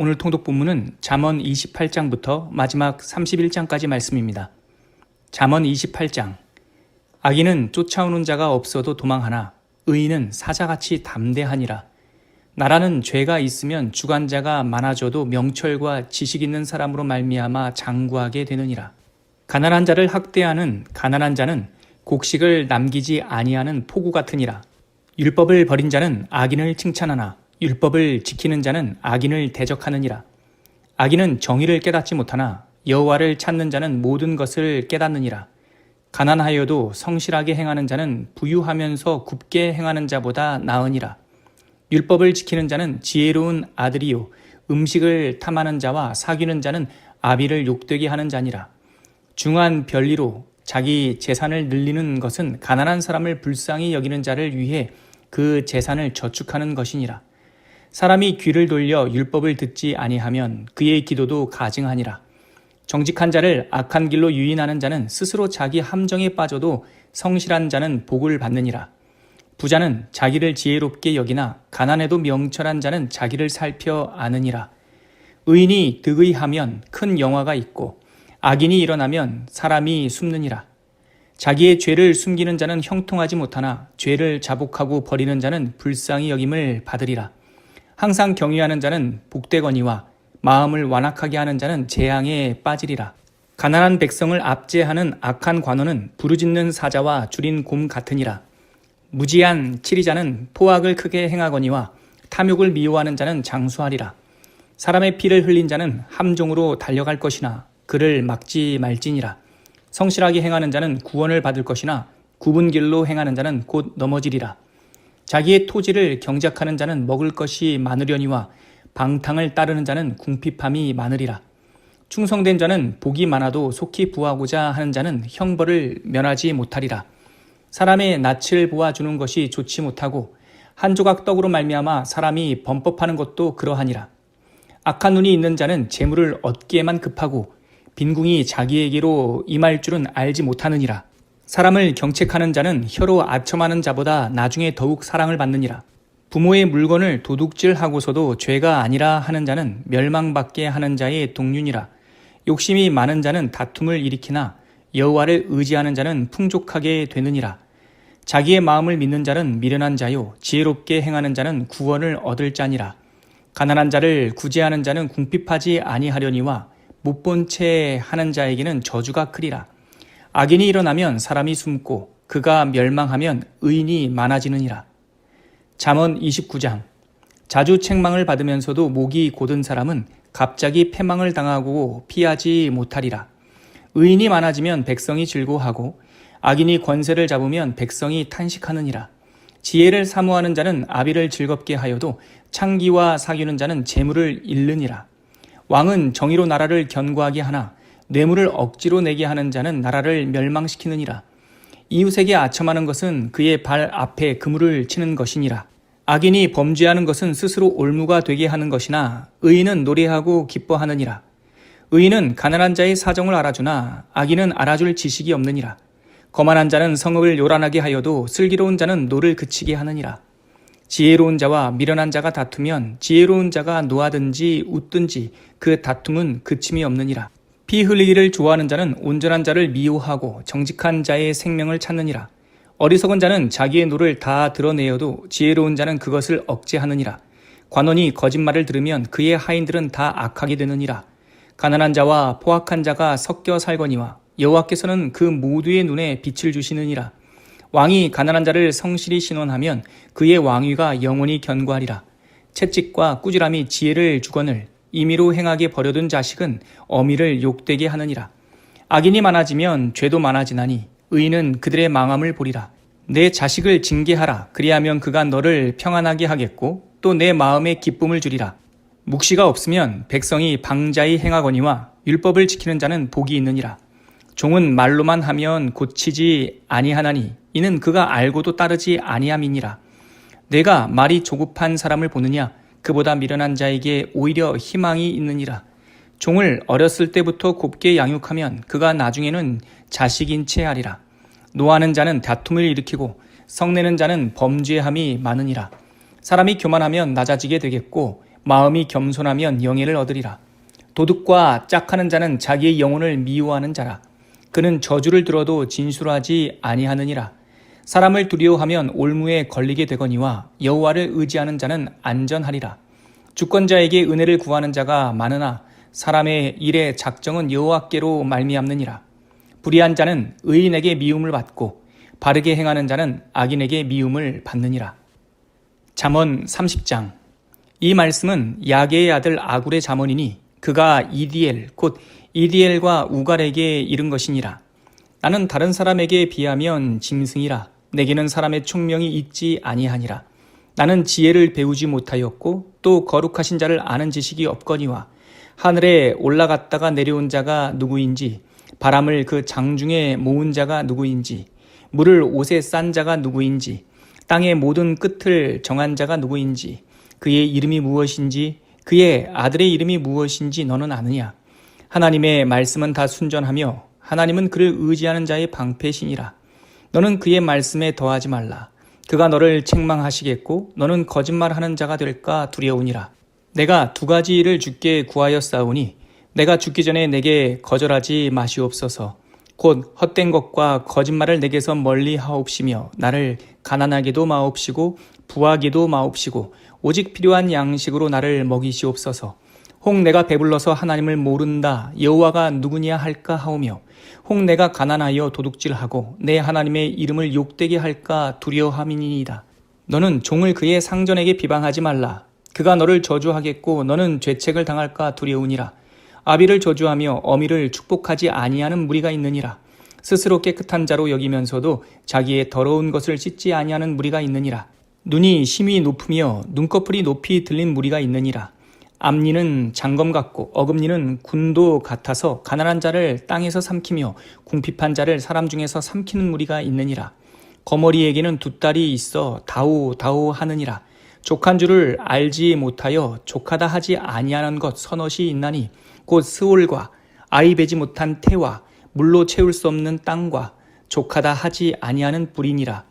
오늘 통독 본문은 잠언 28장부터 마지막 31장까지 말씀입니다. 잠언 28장. 악인은 쫓아오는 자가 없어도 도망하나 의인은 사자같이 담대하니라. 나라는 죄가 있으면 주관자가 많아져도 명철과 지식 있는 사람으로 말미암아 장구하게 되느니라. 가난한 자를 학대하는 가난한 자는 곡식을 남기지 아니하는 포구 같으니라. 율법을 버린 자는 악인을 칭찬하나 율법을 지키는 자는 악인을 대적하느니라. 악인은 정의를 깨닫지 못하나 여호와를 찾는 자는 모든 것을 깨닫느니라. 가난하여도 성실하게 행하는 자는 부유하면서 굽게 행하는 자보다 나으니라. 율법을 지키는 자는 지혜로운 아들이요 음식을 탐하는 자와 사귀는 자는 아비를 욕되게 하는 자니라. 중한 별리로 자기 재산을 늘리는 것은 가난한 사람을 불쌍히 여기는 자를 위해 그 재산을 저축하는 것이니라. 사람이 귀를 돌려 율법을 듣지 아니하면 그의 기도도 가증하니라. 정직한 자를 악한 길로 유인하는 자는 스스로 자기 함정에 빠져도 성실한 자는 복을 받느니라. 부자는 자기를 지혜롭게 여기나 가난해도 명철한 자는 자기를 살펴 아느니라. 의인이 득의하면 큰 영화가 있고 악인이 일어나면 사람이 숨느니라. 자기의 죄를 숨기는 자는 형통하지 못하나 죄를 자복하고 버리는 자는 불쌍히 여김을 받으리라. 항상 경외하는 자는 복되거니와 마음을 완악하게 하는 자는 재앙에 빠지리라. 가난한 백성을 압제하는 악한 관원은 부르짖는 사자와 줄인 곰 같으니라. 무지한 치리자는 포악을 크게 행하거니와 탐욕을 미워하는 자는 장수하리라. 사람의 피를 흘린 자는 함정으로 달려갈 것이나 그를 막지 말지니라. 성실하게 행하는 자는 구원을 받을 것이나 굽은 길로 행하는 자는 곧 넘어지리라. 자기의 토지를 경작하는 자는 먹을 것이 많으려니와 방탕을 따르는 자는 궁핍함이 많으리라. 충성된 자는 복이 많아도 속히 부하고자 하는 자는 형벌을 면하지 못하리라. 사람의 낯을 보아주는 것이 좋지 못하고 한 조각 떡으로 말미암아 사람이 범법하는 것도 그러하니라. 악한 눈이 있는 자는 재물을 얻기에만 급하고 빈궁이 자기에게로 임할 줄은 알지 못하느니라. 사람을 경책하는 자는 혀로 아첨하는 자보다 나중에 더욱 사랑을 받느니라. 부모의 물건을 도둑질하고서도 죄가 아니라 하는 자는 멸망받게 하는 자의 동륜이라. 욕심이 많은 자는 다툼을 일으키나 여호와를 의지하는 자는 풍족하게 되느니라. 자기의 마음을 믿는 자는 미련한 자요 지혜롭게 행하는 자는 구원을 얻을 자니라. 가난한 자를 구제하는 자는 궁핍하지 아니하려니와 못본 채 하는 자에게는 저주가 크리라. 악인이 일어나면 사람이 숨고 그가 멸망하면 의인이 많아지느니라. 잠언 29장. 자주 책망을 받으면서도 목이 곧은 사람은 갑자기 패망을 당하고 피하지 못하리라. 의인이 많아지면 백성이 즐거워하고 악인이 권세를 잡으면 백성이 탄식하느니라. 지혜를 사모하는 자는 아비를 즐겁게 하여도 창기와 사귀는 자는 재물을 잃느니라. 왕은 정의로 나라를 견고하게 하나 뇌물을 억지로 내게 하는 자는 나라를 멸망시키느니라. 이웃에게 아첨하는 것은 그의 발 앞에 그물을 치는 것이니라. 악인이 범죄하는 것은 스스로 올무가 되게 하는 것이나 의인은 노래하고 기뻐하느니라. 의인은 가난한 자의 사정을 알아주나 악인은 알아줄 지식이 없느니라. 거만한 자는 성읍을 요란하게 하여도 슬기로운 자는 노를 그치게 하느니라. 지혜로운 자와 미련한 자가 다투면 지혜로운 자가 노하든지 웃든지 그 다툼은 그침이 없느니라. 피 흘리기를 좋아하는 자는 온전한 자를 미워하고 정직한 자의 생명을 찾느니라. 어리석은 자는 자기의 노를 다 드러내어도 지혜로운 자는 그것을 억제하느니라. 관원이 거짓말을 들으면 그의 하인들은 다 악하게 되느니라. 가난한 자와 포악한 자가 섞여 살거니와 여호와께서는 그 모두의 눈에 빛을 주시느니라. 왕이 가난한 자를 성실히 신원하면 그의 왕위가 영원히 견고하리라. 채찍과 꾸지람이 지혜를 주거늘 임의로 행하게 버려둔 자식은 어미를 욕되게 하느니라. 악인이 많아지면 죄도 많아지나니 의인은 그들의 망함을 보리라. 내 자식을 징계하라. 그리하면 그가 너를 평안하게 하겠고 또 내 마음에 기쁨을 주리라. 묵시가 없으면 백성이 방자히 행하거니와 율법을 지키는 자는 복이 있느니라. 종은 말로만 하면 고치지 아니하나니 이는 그가 알고도 따르지 아니함이니라. 내가 말이 조급한 사람을 보느냐? 그보다 미련한 자에게 오히려 희망이 있느니라. 종을 어렸을 때부터 곱게 양육하면 그가 나중에는 자식인 채 하리라. 노하는 자는 다툼을 일으키고 성내는 자는 범죄함이 많으니라. 사람이 교만하면 낮아지게 되겠고 마음이 겸손하면 영예를 얻으리라. 도둑과 짝하는 자는 자기의 영혼을 미워하는 자라. 그는 저주를 들어도 진술하지 아니하느니라. 사람을 두려워하면 올무에 걸리게 되거니와 여호와를 의지하는 자는 안전하리라. 주권자에게 은혜를 구하는 자가 많으나 사람의 일의 작정은 여호와께로 말미암느니라. 불의한 자는 의인에게 미움을 받고 바르게 행하는 자는 악인에게 미움을 받느니라. 잠언 30장. 이 말씀은 야게의 아들 아굴의 잠언이니 그가 이디엘 곧 이디엘과 우갈에게 이른 것이니라. 나는 다른 사람에게 비하면 짐승이라. 내게는 사람의 총명이 있지 아니하니라. 나는 지혜를 배우지 못하였고 또 거룩하신 자를 아는 지식이 없거니와 하늘에 올라갔다가 내려온 자가 누구인지 바람을 그 장중에 모은 자가 누구인지 물을 옷에 싼 자가 누구인지 땅의 모든 끝을 정한 자가 누구인지 그의 이름이 무엇인지 그의 아들의 이름이 무엇인지 너는 아느냐. 하나님의 말씀은 다 순전하며 하나님은 그를 의지하는 자의 방패시니라. 너는 그의 말씀에 더하지 말라. 그가 너를 책망하시겠고 너는 거짓말하는 자가 될까 두려우니라. 내가 두 가지 일을 주께 구하였사오니 내가 죽기 전에 내게 거절하지 마시옵소서. 곧 헛된 것과 거짓말을 내게서 멀리 하옵시며 나를 가난하게도 마옵시고 부하게도 마옵시고 오직 필요한 양식으로 나를 먹이시옵소서. 혹 내가 배불러서 하나님을 모른다 여호와가 누구냐 할까 하오며 혹 내가 가난하여 도둑질하고 내 하나님의 이름을 욕되게 할까 두려워함이니이다. 너는 종을 그의 상전에게 비방하지 말라. 그가 너를 저주하겠고 너는 죄책을 당할까 두려우니라. 아비를 저주하며 어미를 축복하지 아니하는 무리가 있느니라. 스스로 깨끗한 자로 여기면서도 자기의 더러운 것을 씻지 아니하는 무리가 있느니라. 눈이 심히 높으며 눈꺼풀이 높이 들린 무리가 있느니라. 암니는 장검 같고 어금니는 군도 같아서 가난한 자를 땅에서 삼키며 궁핍한 자를 사람 중에서 삼키는 무리가 있느니라. 거머리에게는 두 딸이 있어 다오다오 하느니라. 족한 줄을 알지 못하여 족하다 하지 아니하는 것 서넛이 있나니 곧 스올과 아이 베지 못한 태와 물로 채울 수 없는 땅과 족하다 하지 아니하는 불이니라.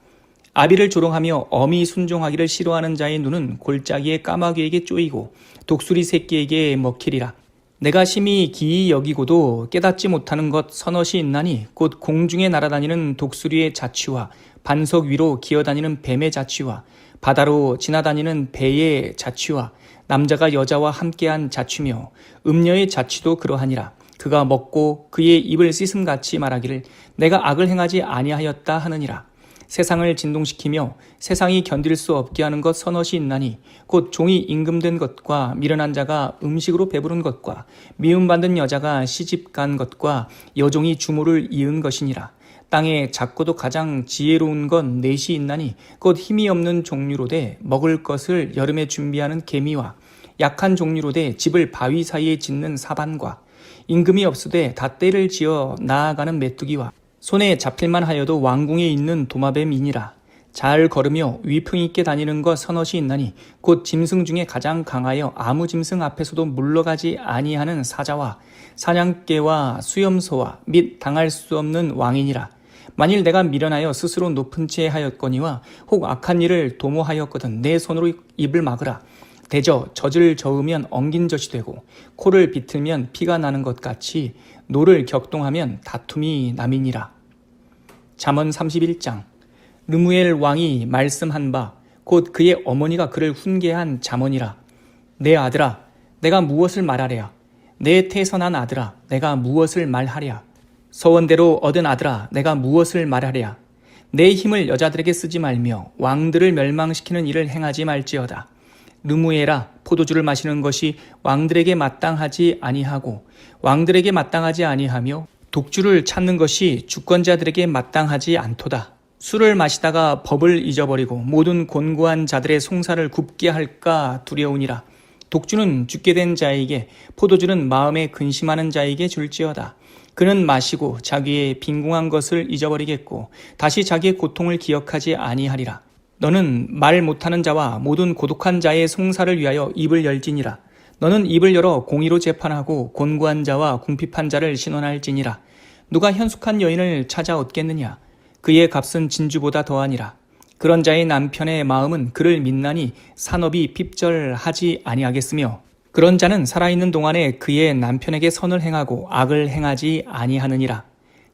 아비를 조롱하며 어미 순종하기를 싫어하는 자의 눈은 골짜기의 까마귀에게 쪼이고 독수리 새끼에게 먹히리라. 내가 심히 기이 여기고도 깨닫지 못하는 것 서넛이 있나니 곧 공중에 날아다니는 독수리의 자취와 반석 위로 기어다니는 뱀의 자취와 바다로 지나다니는 배의 자취와 남자가 여자와 함께한 자취며 음녀의 자취도 그러하니라. 그가 먹고 그의 입을 씻음같이 말하기를 내가 악을 행하지 아니하였다 하느니라. 세상을 진동시키며 세상이 견딜 수 없게 하는 것 서넛이 있나니 곧 종이 임금된 것과 미련한 자가 음식으로 배부른 것과 미움받는 여자가 시집간 것과 여종이 주모를 이은 것이니라. 땅에 작고도 가장 지혜로운 건 넷이 있나니 곧 힘이 없는 종류로되 먹을 것을 여름에 준비하는 개미와 약한 종류로되 집을 바위 사이에 짓는 사반과 임금이 없으되 닷대를 지어 나아가는 메뚜기와 손에 잡힐만 하여도 왕궁에 있는 도마뱀이니라. 잘 걸으며 위풍 있게 다니는 것 서넛이 있나니 곧 짐승 중에 가장 강하여 아무 짐승 앞에서도 물러가지 아니하는 사자와 사냥개와 수염소와 및 당할 수 없는 왕이니라. 만일 내가 미련하여 스스로 높은 채 하였거니와 혹 악한 일을 도모하였거든 내 손으로 입을 막으라. 대저 젖을 저으면 엉긴 젖이 되고 코를 비틀면 피가 나는 것 같이 노를 격동하면 다툼이 남이니라. 잠언 31장. 르무엘 왕이 말씀한 바 곧 그의 어머니가 그를 훈계한 잠언이라. 내 아들아 내가 무엇을 말하랴. 내 태선한 아들아 내가 무엇을 말하랴. 서원대로 얻은 아들아 내가 무엇을 말하랴. 내 힘을 여자들에게 쓰지 말며 왕들을 멸망시키는 일을 행하지 말지어다. 르무엘아 포도주를 마시는 것이 왕들에게 마땅하지 아니하고 왕들에게 마땅하지 아니하며 독주를 찾는 것이 주권자들에게 마땅하지 않도다. 술을 마시다가 법을 잊어버리고 모든 곤고한 자들의 송사를 굽게 할까 두려우니라. 독주는 죽게 된 자에게 포도주는 마음에 근심하는 자에게 줄지어다. 그는 마시고 자기의 빈궁한 것을 잊어버리겠고 다시 자기의 고통을 기억하지 아니하리라. 너는 말 못하는 자와 모든 고독한 자의 송사를 위하여 입을 열지니라. 너는 입을 열어 공의로 재판하고 곤고한 자와 궁핍한 자를 신원할지니라. 누가 현숙한 여인을 찾아 얻겠느냐. 그의 값은 진주보다 더하니라. 그런 자의 남편의 마음은 그를 믿나니 산업이 핍절하지 아니하겠으며 그런 자는 살아있는 동안에 그의 남편에게 선을 행하고 악을 행하지 아니하느니라.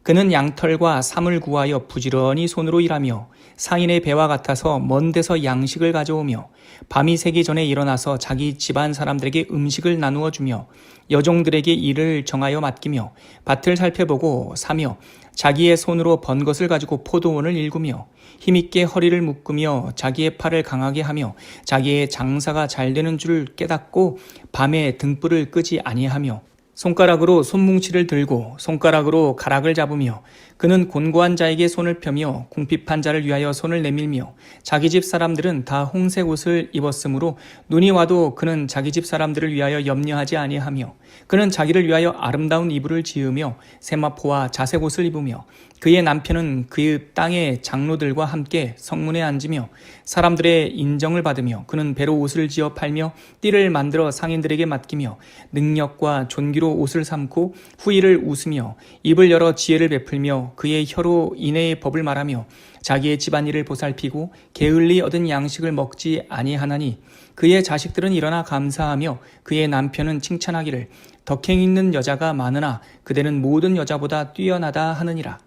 그는 양털과 삼을 구하여 부지런히 손으로 일하며 상인의 배와 같아서 먼 데서 양식을 가져오며 밤이 새기 전에 일어나서 자기 집안 사람들에게 음식을 나누어 주며 여종들에게 일을 정하여 맡기며 밭을 살펴보고 사며 자기의 손으로 번 것을 가지고 포도원을 일구며 힘있게 허리를 묶으며 자기의 팔을 강하게 하며 자기의 장사가 잘 되는 줄 깨닫고 밤에 등불을 끄지 아니하며 손가락으로 손뭉치를 들고 손가락으로 가락을 잡으며 그는 곤고한 자에게 손을 펴며 궁핍한 자를 위하여 손을 내밀며 자기 집 사람들은 다 홍색 옷을 입었으므로 눈이 와도 그는 자기 집 사람들을 위하여 염려하지 아니하며 그는 자기를 위하여 아름다운 이불을 지으며 세마포와 자색 옷을 입으며 그의 남편은 그의 땅의 장로들과 함께 성문에 앉으며 사람들의 인정을 받으며 그는 배로 옷을 지어 팔며 띠를 만들어 상인들에게 맡기며 능력과 존귀로 옷을 삼고 후일을 웃으며 입을 열어 지혜를 베풀며 그의 혀로 인애의 법을 말하며 자기의 집안일을 보살피고 게을리 얻은 양식을 먹지 아니하나니 그의 자식들은 일어나 감사하며 그의 남편은 칭찬하기를 덕행 있는 여자가 많으나 그대는 모든 여자보다 뛰어나다 하느니라.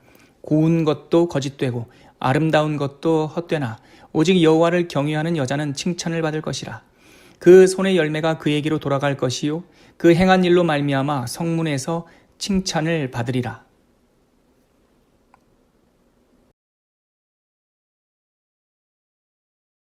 고운 것도 거짓되고 아름다운 것도 헛되나 오직 여호와를 경외하는 여자는 칭찬을 받을 것이라. 그 손의 열매가 그에게로 돌아갈 것이요 그 행한 일로 말미암아 성문에서 칭찬을 받으리라.